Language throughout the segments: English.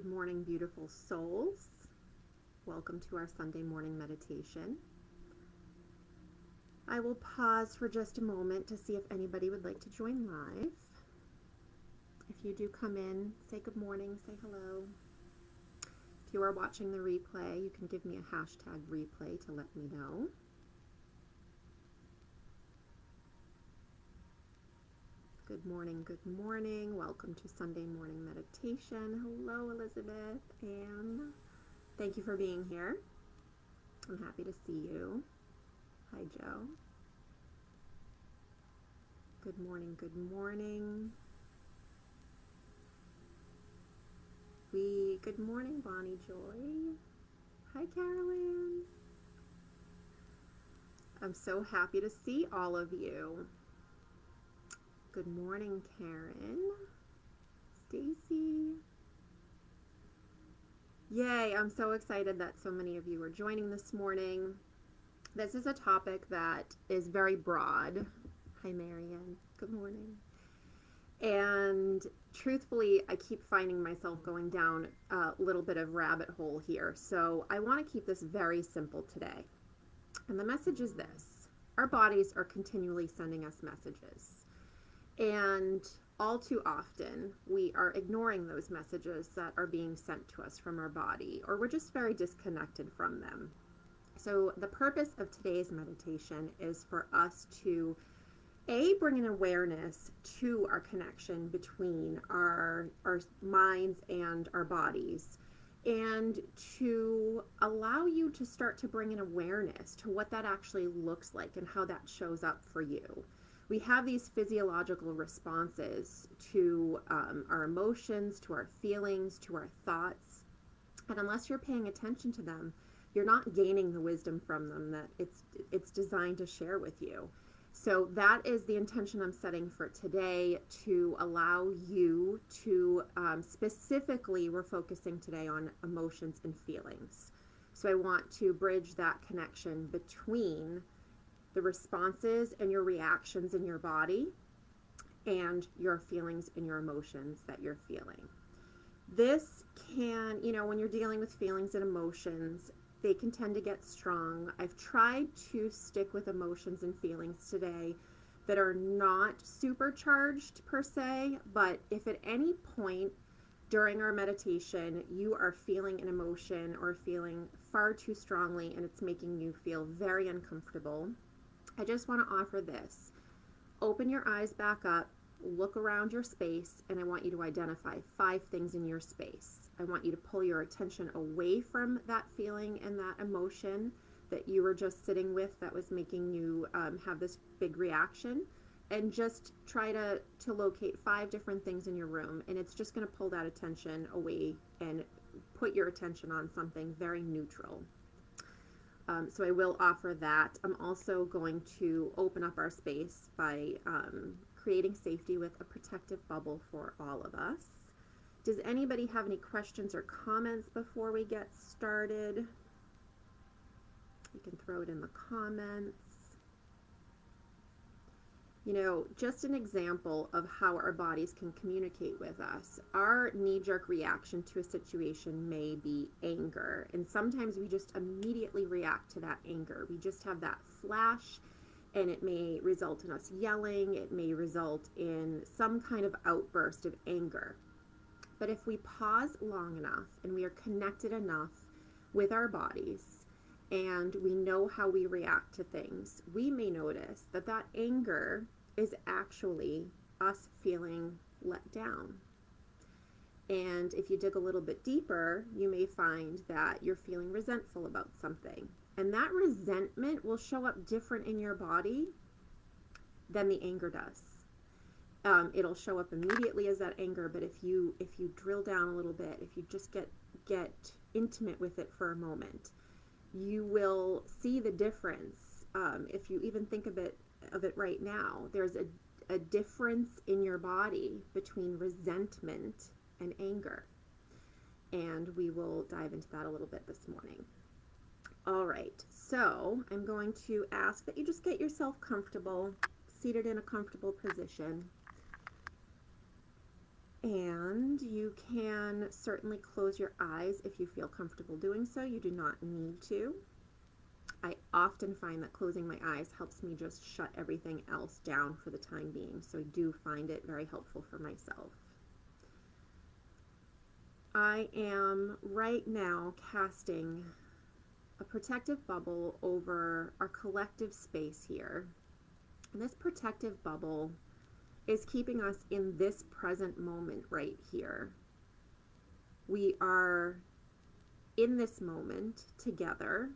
Good morning, beautiful souls. Welcome to our Sunday morning meditation. I will pause for just a moment to see if anybody would like to join live. If you do come in, say good morning, say hello. If you are watching the replay, you can give me a hashtag replay to let me know. Good morning, good morning. Welcome to Sunday morning meditation. Hello, Elizabeth, Anne. Thank you for being here. I'm happy to see you. Hi, Joe. Good morning, good morning. Good morning, Bonnie Joy. Hi, Carolyn. I'm so happy to see all of you. Good morning, Karen. Stacy. Yay, I'm so excited that so many of you are joining this morning. This is a topic that is very broad. Hi, Marianne. Good morning. And truthfully, I keep finding myself going down a little bit of rabbit hole here. So I want to keep this very simple today. And the message is this: our bodies are continually sending us messages. And all too often, we are ignoring those messages that are being sent to us from our body, or we're just very disconnected from them. So the purpose of today's meditation is for us to bring an awareness to our connection between our minds and our bodies, and to allow you to start to bring an awareness to what that actually looks like and how that shows up for you. We have these physiological responses to our emotions, to our feelings, to our thoughts, and unless you're paying attention to them, you're not gaining the wisdom from them that it's designed to share with you. So that is the intention I'm setting for today, to allow you to specifically, we're focusing today on emotions and feelings. So I want to bridge that connection between the responses and your reactions in your body and your feelings and your emotions that you're feeling. This can, when you're dealing with feelings and emotions, they can tend to get strong. I've tried to stick with emotions and feelings today that are not supercharged per se, but if at any point during our meditation you are feeling an emotion or feeling far too strongly and it's making you feel very uncomfortable, I just want to offer this. Open your eyes back up, look around your space, and I want you to identify 5 things in your space. I want you to pull your attention away from that feeling and that emotion that you were just sitting with that was making you have this big reaction, and just try to locate 5 different things in your room, and it's just going to pull that attention away and put your attention on something very neutral. So I will offer that. I'm also going to open up our space by creating safety with a protective bubble for all of us. Does anybody have any questions or comments before we get started? You can throw it in the comments. Just an example of how our bodies can communicate with us. Our knee-jerk reaction to a situation may be anger, and sometimes we just immediately react to that anger. We just have that flash, and it may result in us yelling. It may result in some kind of outburst of anger. But if we pause long enough and we are connected enough with our bodies and we know how we react to things, we may notice that that anger is actually us feeling let down. And if you dig a little bit deeper, you may find that you're feeling resentful about something. And that resentment will show up different in your body than the anger does. It'll show up immediately as that anger, but if you drill down a little bit, if you just get intimate with it for a moment, you will see the difference. If you even think of it right now, there's a difference in your body between resentment and anger. And we will dive into that a little bit this morning. All right, so I'm going to ask that you just get yourself comfortable, seated in a comfortable position. And you can certainly close your eyes if you feel comfortable doing so. You do not need to. I often find that closing my eyes helps me just shut everything else down for the time being. So I do find it very helpful for myself. I am right now casting a protective bubble over our collective space here. And this protective bubble is keeping us in this present moment right here. We are in this moment together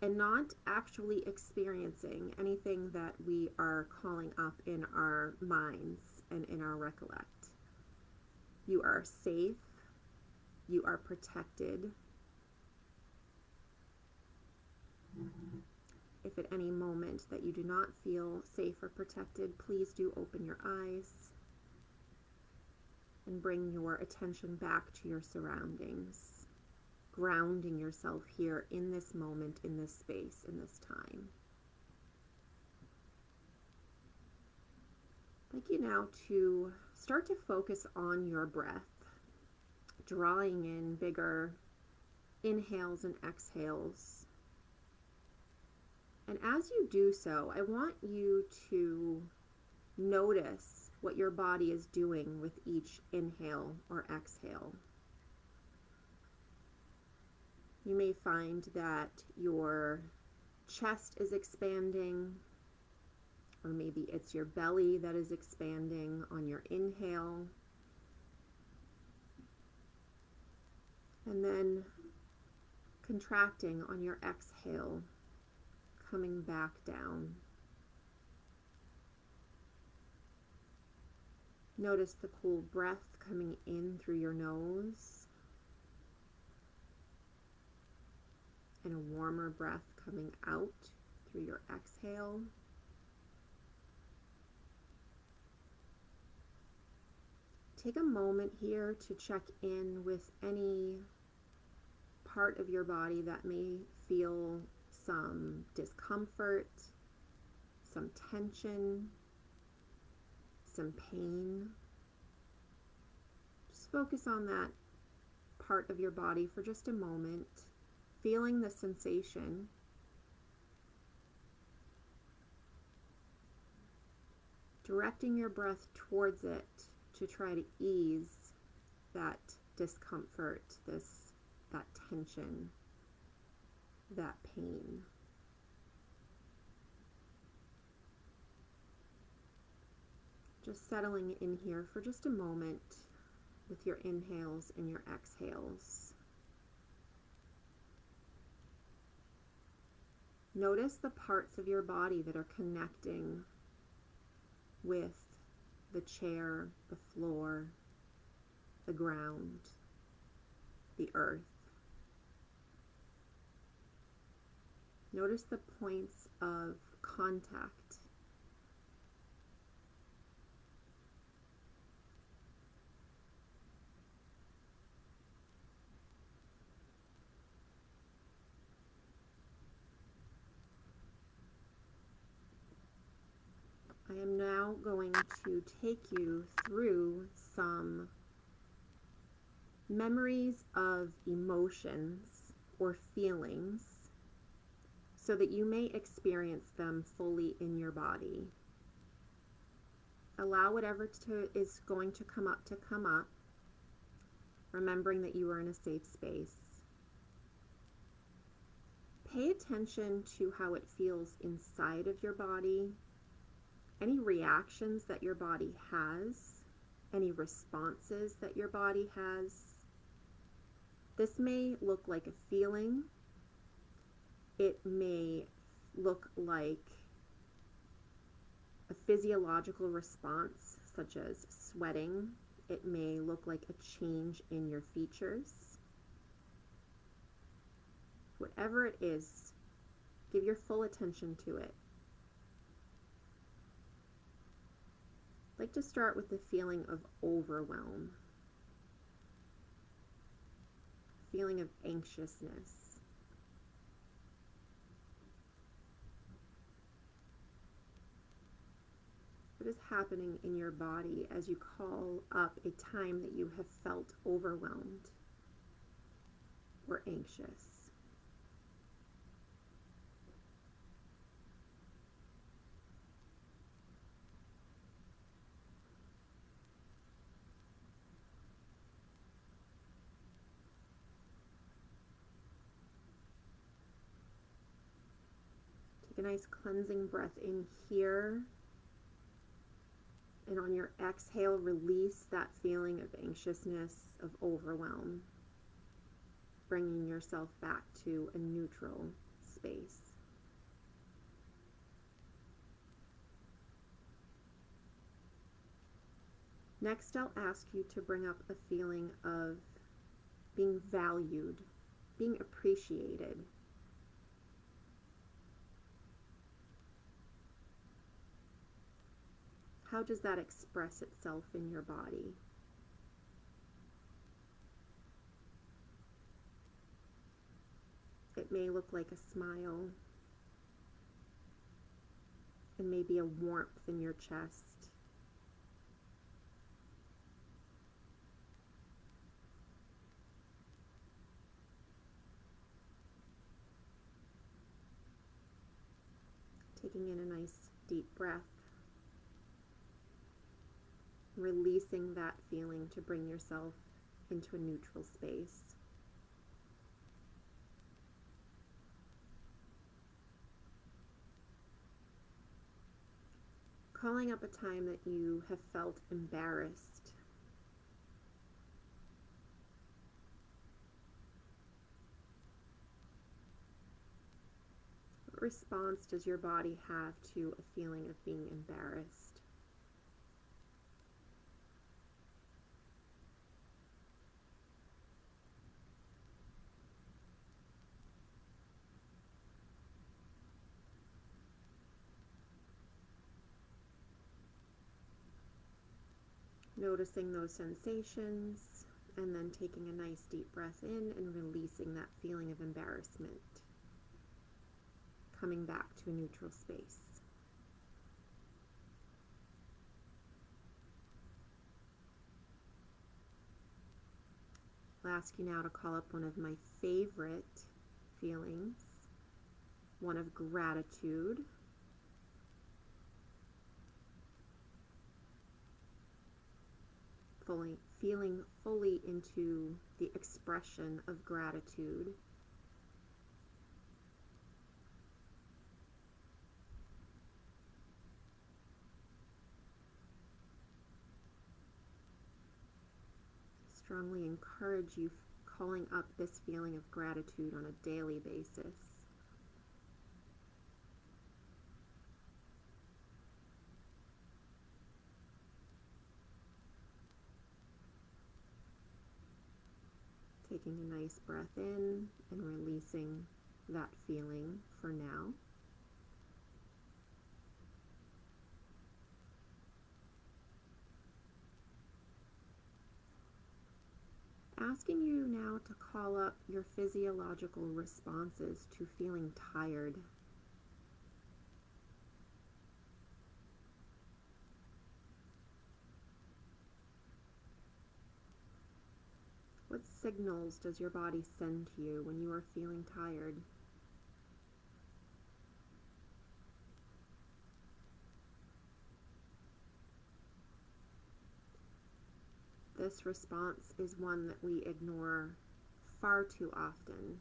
and not actually experiencing anything that we are calling up in our minds and in our recollect. You are safe. You are protected. If at any moment that you do not feel safe or protected, please do open your eyes and bring your attention back to your surroundings, grounding yourself here in this moment, in this space, in this time. I'd like you now to start to focus on your breath, drawing in bigger inhales and exhales. And as you do so, I want you to notice what your body is doing with each inhale or exhale. You may find that your chest is expanding, or maybe it's your belly that is expanding on your inhale. And then contracting on your exhale, coming back down. Notice the cool breath coming in through your nose and a warmer breath coming out through your exhale. Take a moment here to check in with any part of your body that may feel some discomfort, some tension, some pain. Just focus on that part of your body for just a moment, feeling the sensation. Directing your breath towards it to try to ease that discomfort, that tension, that pain. Just settling in here for just a moment with your inhales and your exhales. Notice the parts of your body that are connecting with the chair, the floor, the ground, the earth. Notice the points of contact. I am now going to take you through some memories of emotions or feelings so that you may experience them fully in your body. Allow whatever is going to come up, remembering that you are in a safe space. Pay attention to how it feels inside of your body, any reactions that your body has, any responses that your body has. This may look like a feeling. It may look like a physiological response, such as sweating. It may look like a change in your features. Whatever it is, give your full attention to it. I'd like to start with the feeling of overwhelm, feeling of anxiousness. But is happening in your body as you call up a time that you have felt overwhelmed or anxious? Take a nice cleansing breath in here. And on your exhale, release that feeling of anxiousness, of overwhelm, bringing yourself back to a neutral space. Next, I'll ask you to bring up a feeling of being valued, being appreciated. How does that express itself in your body? It may look like a smile, and maybe a warmth in your chest. Taking in a nice deep breath. Releasing that feeling to bring yourself into a neutral space. Calling up a time that you have felt embarrassed. What response does your body have to a feeling of being embarrassed? Noticing those sensations, and then taking a nice deep breath in and releasing that feeling of embarrassment. Coming back to a neutral space. I'll ask you now to call up one of my favorite feelings, one of gratitude. Feeling fully into the expression of gratitude. I strongly encourage you calling up this feeling of gratitude on a daily basis. Taking a nice breath in and releasing that feeling for now. Asking you now to call up your physiological responses to feeling tired. What signals does your body send to you when you are feeling tired? This response is one that we ignore far too often,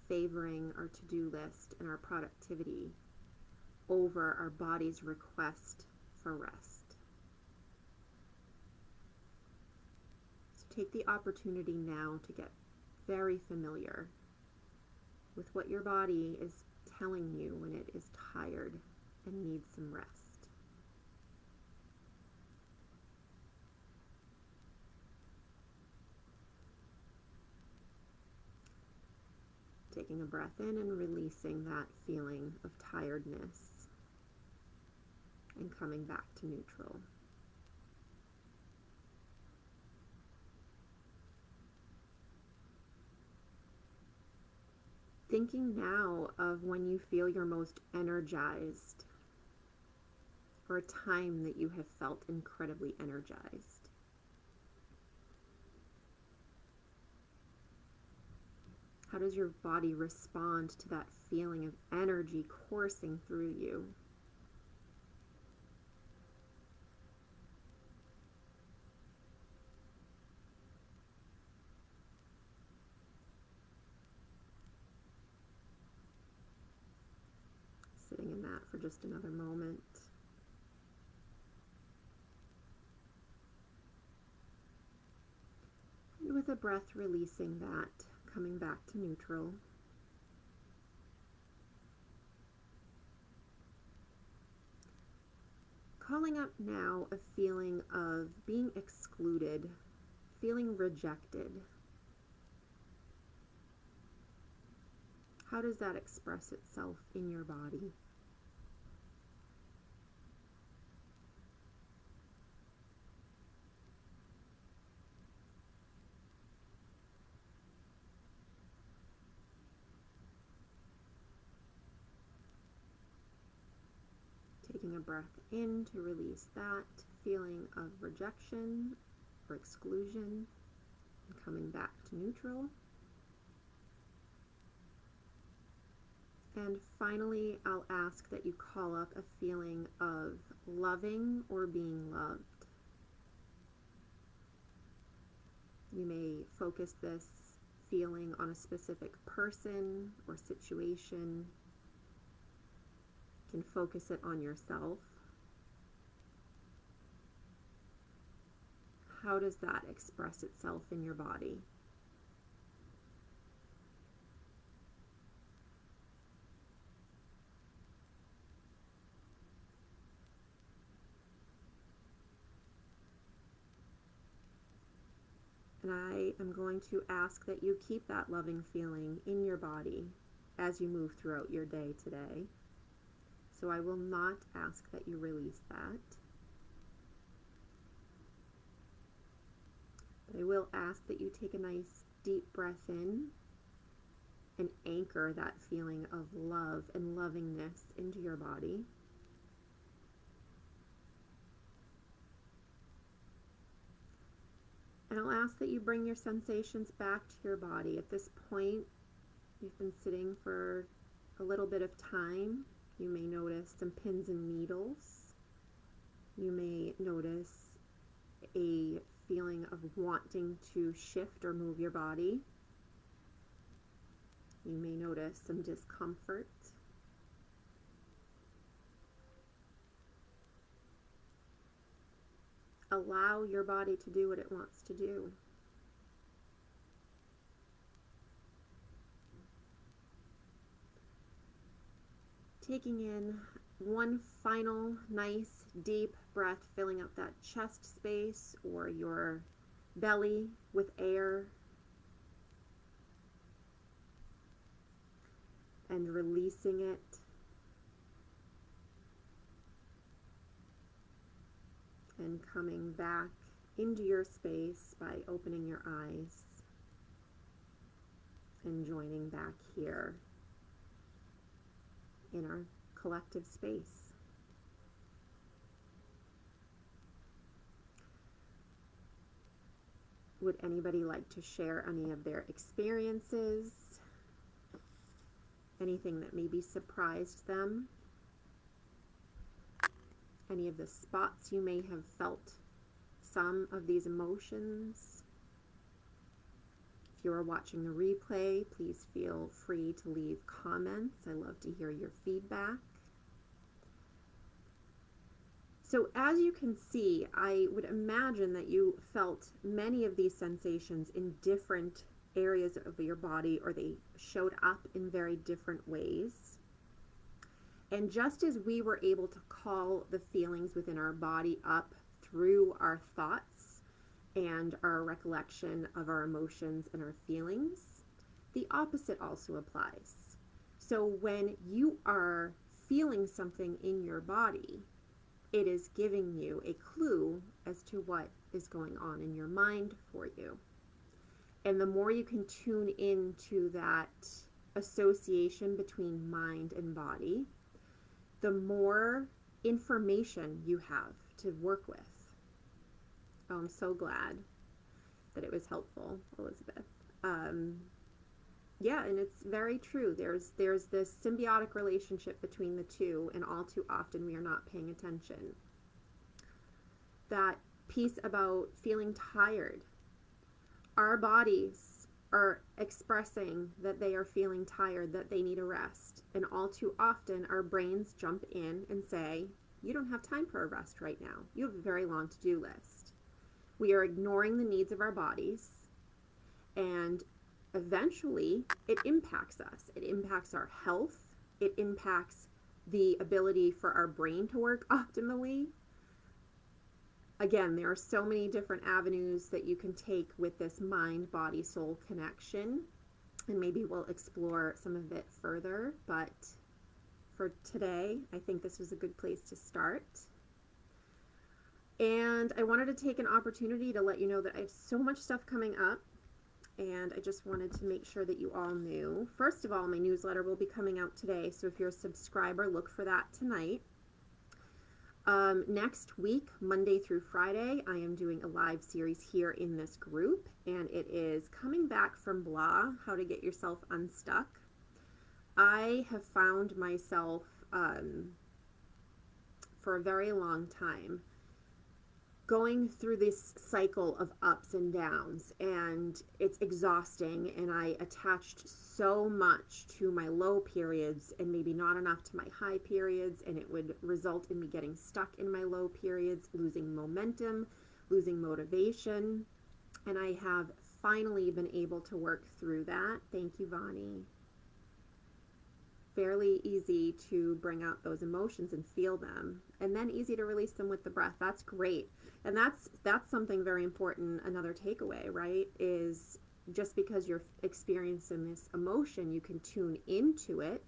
favoring our to-do list and our productivity over our body's request for rest. So take the opportunity now to get very familiar with what your body is telling you when it is tired and needs some rest. Taking a breath in and releasing that feeling of tiredness and coming back to neutral. Thinking now of when you feel your most energized, or a time that you have felt incredibly energized. How does your body respond to that feeling of energy coursing through you? Sitting in that for just another moment. And with a breath, releasing that, coming back to neutral. Calling up now a feeling of being excluded, feeling rejected. How does that express itself in your body? Taking a breath in to release that feeling of rejection or exclusion, and coming back to neutral. And finally, I'll ask that you call up a feeling of loving or being loved. You may focus this feeling on a specific person or situation. You can focus it on yourself. How does that express itself in your body? And I am going to ask that you keep that loving feeling in your body as you move throughout your day today. So I will not ask that you release that. But I will ask that you take a nice deep breath in and anchor that feeling of love and lovingness into your body. And I'll ask that you bring your sensations back to your body. At this point, you've been sitting for a little bit of time. You may notice some pins and needles. You may notice a feeling of wanting to shift or move your body. You may notice some discomfort. Allow your body to do what it wants to do. Taking in one final nice deep breath, filling up that chest space or your belly with air. And releasing it. And coming back into your space by opening your eyes and joining back here in our collective space. Would anybody like to share any of their experiences? Anything that maybe surprised them? Any of the spots you may have felt some of these emotions? If you are watching the replay, please feel free to leave comments. I love to hear your feedback. So as you can see, I would imagine that you felt many of these sensations in different areas of your body, or they showed up in very different ways. And just as we were able to call the feelings within our body up through our thoughts and our recollection of our emotions and our feelings, the opposite also applies. So when you are feeling something in your body, it is giving you a clue as to what is going on in your mind for you. And the more you can tune into that association between mind and body, the more information you have to work with. Oh, I'm so glad that it was helpful, Elizabeth. Yeah, and it's very true. There's this symbiotic relationship between the two, and all too often we are not paying attention. That piece about feeling tired. Our bodies are expressing that they are feeling tired, that they need a rest. And all too often our brains jump in and say, you don't have time for a rest right now. You have a very long to-do list. We are ignoring the needs of our bodies, and eventually it impacts us. It impacts our health. It impacts the ability for our brain to work optimally. Again, there are so many different avenues that you can take with this mind, body, soul connection, and maybe we'll explore some of it further, but for today, I think this was a good place to start. And I wanted to take an opportunity to let you know that I have so much stuff coming up, and I just wanted to make sure that you all knew. First of all, my newsletter will be coming out today, so if you're a subscriber, look for that tonight. Next week, Monday through Friday, I am doing a live series here in this group, and it is Coming Back from Blah, How to Get Yourself Unstuck. I have found myself for a very long time going through this cycle of ups and downs, and it's exhausting, and I attached so much to my low periods and maybe not enough to my high periods, and it would result in me getting stuck in my low periods, losing momentum, losing motivation, and I have finally been able to work through that. Thank you, Vani. Fairly easy to bring out those emotions and feel them, and then easy to release them with the breath. That's great. And that's something very important. Another takeaway, right, is just because you're experiencing this emotion, you can tune into it,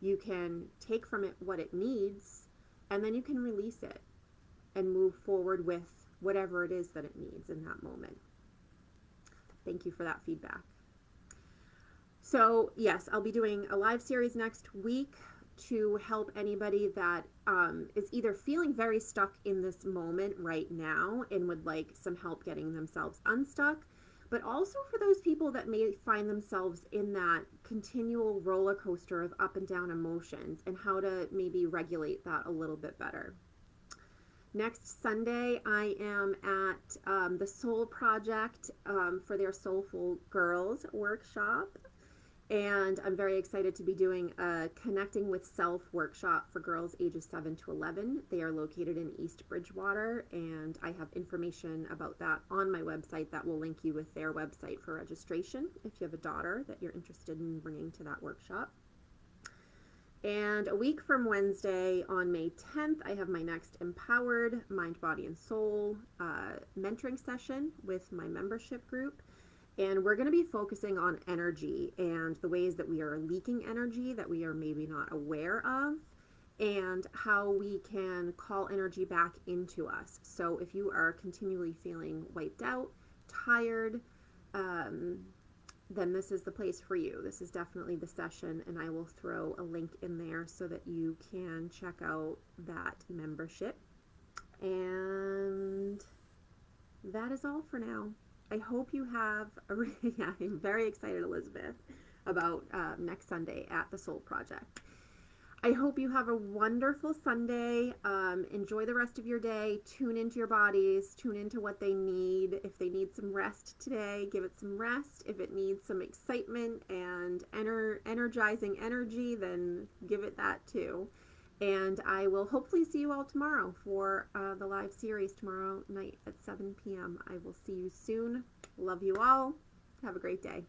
you can take from it what it needs, and then you can release it and move forward with whatever it is that it needs in that moment. Thank you for that feedback. So yes, I'll be doing a live series next week to help anybody that is either feeling very stuck in this moment right now and would like some help getting themselves unstuck, but also for those people that may find themselves in that continual roller coaster of up and down emotions and how to maybe regulate that a little bit better. Next Sunday, I am at the Soul Project for their Soulful Girls workshop. And I'm very excited to be doing a Connecting with Self workshop for girls ages 7 to 11. They are located in East Bridgewater, and I have information about that on my website that will link you with their website for registration if you have a daughter that you're interested in bringing to that workshop. And a week from Wednesday on May 10th, I have my next Empowered Mind, Body, and Soul mentoring session with my membership group. And we're going to be focusing on energy and the ways that we are leaking energy that we are maybe not aware of, and how we can call energy back into us. So if you are continually feeling wiped out, tired, then this is the place for you. This is definitely the session, and I will throw a link in there so that you can check out that membership. And that is all for now. I hope you have yeah, I'm very excited, Elizabeth, about next Sunday at the Soul Project. I hope you have a wonderful Sunday. Enjoy the rest of your day. Tune into your bodies. Tune into what they need. If they need some rest today, give it some rest. If it needs some excitement and energizing energy, then give it that too. And I will hopefully see you all tomorrow for the live series tomorrow night at 7 p.m. I will see you soon. Love you all. Have a great day.